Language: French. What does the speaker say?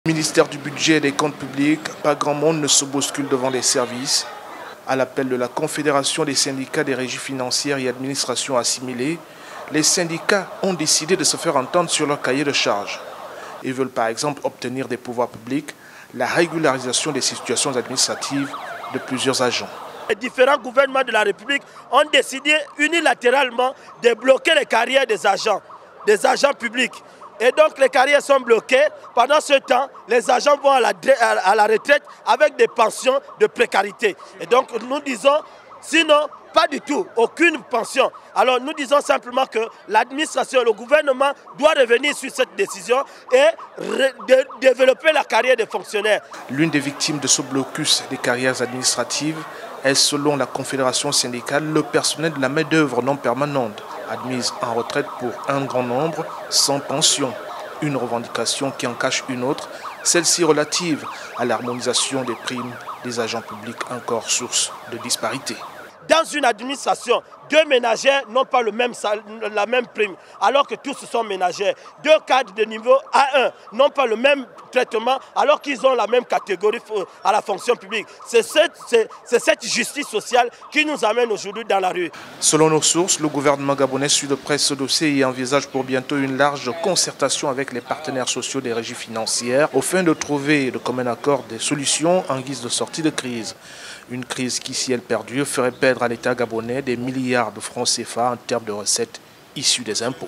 Au ministère du Budget et des Comptes publics, pas grand monde ne se bouscule devant les services. À l'appel de la Confédération des syndicats des régies financières et administrations assimilées, les syndicats ont décidé de se faire entendre sur leur cahier de charges. Ils veulent par exemple obtenir des pouvoirs publics la régularisation des situations administratives de plusieurs agents. Les différents gouvernements de la République ont décidé unilatéralement de bloquer les carrières des agents publics. Et donc les carrières sont bloquées. Pendant ce temps, les agents vont à la retraite avec des pensions de précarité. Et donc nous disons, sinon, pas du tout, aucune pension. Alors nous disons simplement que l'administration, le gouvernement doit revenir sur cette décision et développer la carrière des fonctionnaires. L'une des victimes de ce blocus des carrières administratives est, selon la Confédération syndicale, le personnel de la main-d'œuvre non permanente, admise en retraite pour un grand nombre, sans pension. Une revendication qui en cache une autre, celle-ci relative à l'harmonisation des primes des agents publics, encore source de disparité. Dans une administration, deux ménagères n'ont pas la même prime, alors que tous sont ménagères. Deux cadres de niveau A1 n'ont pas le même traitement, alors qu'ils ont la même catégorie à la fonction publique. C'est cette justice sociale qui nous amène aujourd'hui dans la rue. Selon nos sources, le gouvernement gabonais suit de près ce dossier et envisage pour bientôt une large concertation avec les partenaires sociaux des régies financières, au fin de trouver de commun accord des solutions en guise de sortie de crise. Une crise qui, si elle perdure, ferait perdre à l'État gabonais des milliards de francs CFA en termes de recettes issues des impôts.